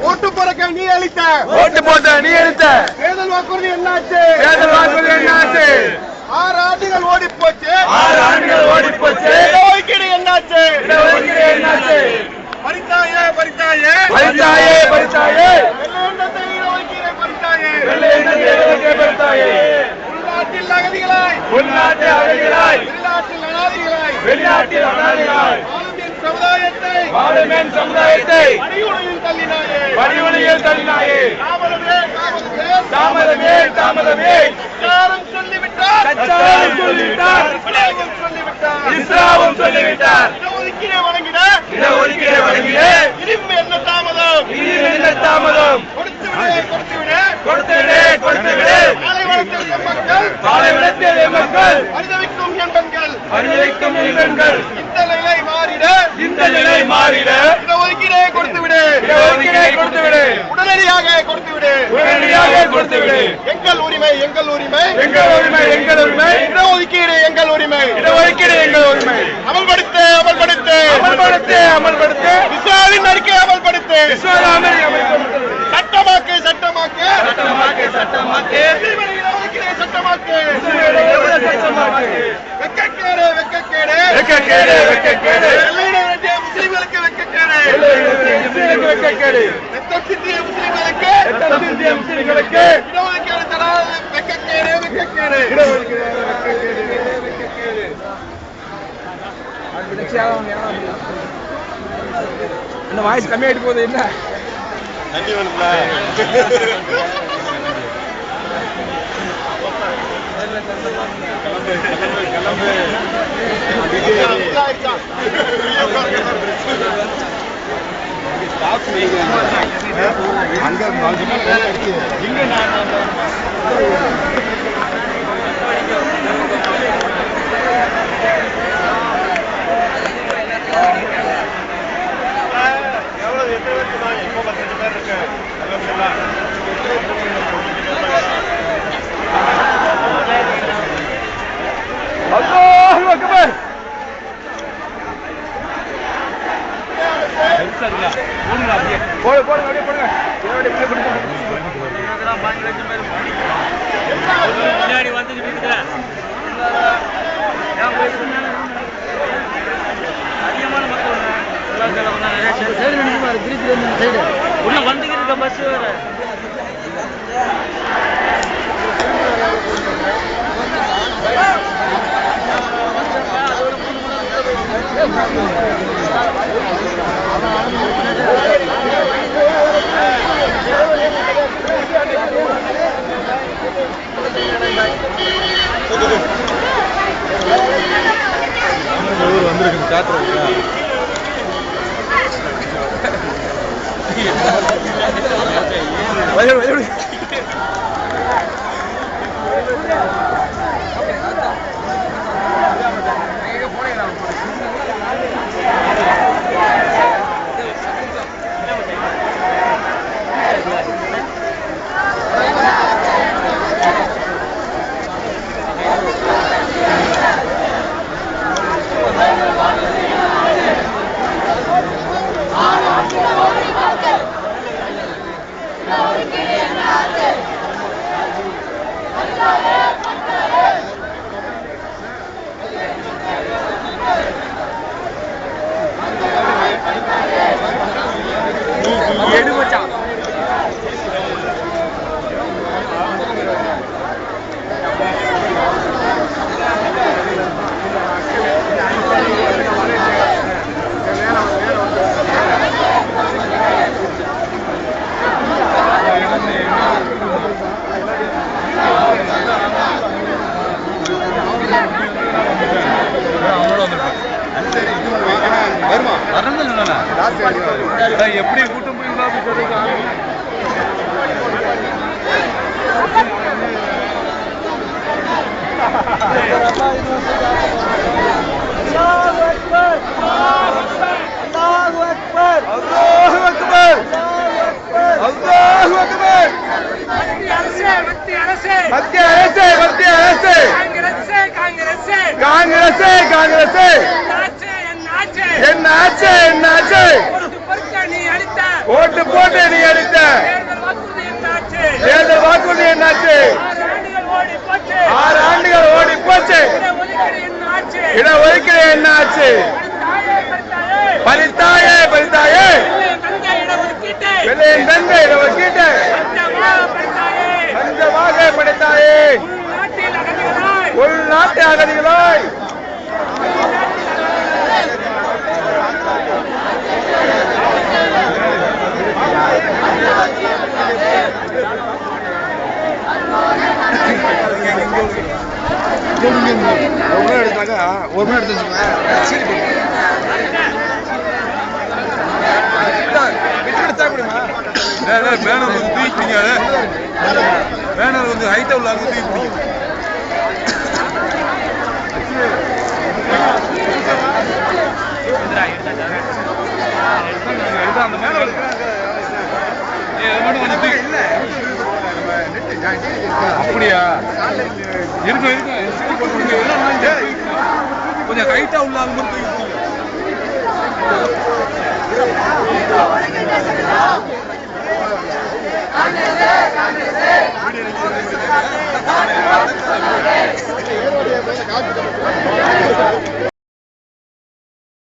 ஓட்டு போறக்க நீ அளித்த ஓட்டு போட்ட நீ அளித்த தேர்தல் வாக்குறுதி என்னாச்சு? தேர்தல் வாக்குறுதி என்னாச்சு? 6 ஆண்டுகள் ஓடி போச்சு. 6 ஆண்டுகள் ஓடி போச்சு. இடஒதுக்கீடு என்னாச்சு? இடஒதுக்கீடு என்னாச்சு? பறித்தாயே பறித்தாயே பறித்தாயே பறித்தாயே வெள்ளை எண்ணத்தை இடஒதுக்கீடை பறித்தாயே வெள்ளை எண்ணத்தை இடஒதுக்கீடை பறித்தாயே உள்நாட்டில் அகதிகளாய் உள்நாட்டு அகதிகளாய் வெளிநாட்டில் அனாதைகளாய் வெளிநாட்டில் அனாதைகளாய் வாழும் என் சமுதாயத்தை பணியுடையில் தள்ளினாயே பணியுடையில் தள்ளினாயே தாமதமே தாமதமே தாமதமே சச்சாரம் சொல்லிவிட்டார் சச்சாரம் சொல்லிவிட்டார் இஸ்லாமும் சொல்லிவிட்டார் இடஒதுக்கீடை வழங்கிட இனிமே என்ன தாமதம் கொடுத்து விடு பாலைவனத்தில் மக்கள் பரிதவிக்கும் எண்ணங்கள் இந்த நிலை மாறிட இடஒதுக்கீடை கொடுத்து விடு உடனடியாக கொடுத்து விடு எங்கள் உரிமை இடஒதுக்கீடு எங்கள் உரிமை அமல்படுத்து விசாரின் அறிக்கை அமல்படுத்து சட்டமாக்கு வெக்கக்கேடு முஸ்லிம்களுக்கு வெக்கக்கேடு முஸ்லிம்களுக்கு இடஒதுக்கீடு தராத வெக்கக்கேடு இந்த வாய்ஸ் கம்மியாயிட்டு போகுது என்ன தண்ணி வேணும்ல அல்லாஹு அக்பர் முன்னாடி வந்துட்டு அதிகமான மக்கள் உள்ள வந்துகிட்டு இருக்க பஸ் வேற வந்திருக்கு காத்துறா எப்படி கூட்டம் ஓட்டு போட்டு நீ பறித்தாயே பறித்தாயே வெள்ளையன் தந்தை இடஒதுக்கீட்டை பஞ்சமாக படைத்தாயே உள்நாட்டு அகதிகளாய் ஒரு மணி எடுத்து பேனர் வந்து தூக்கிட்டீங்க பேனர் வந்து ஹைட்டா உள்ள தூக்கிட்டீங்க அந்த மேல அப்படியா இருக்கும் கொஞ்சம் ஹைட்டா உள்ள அது மாதிரி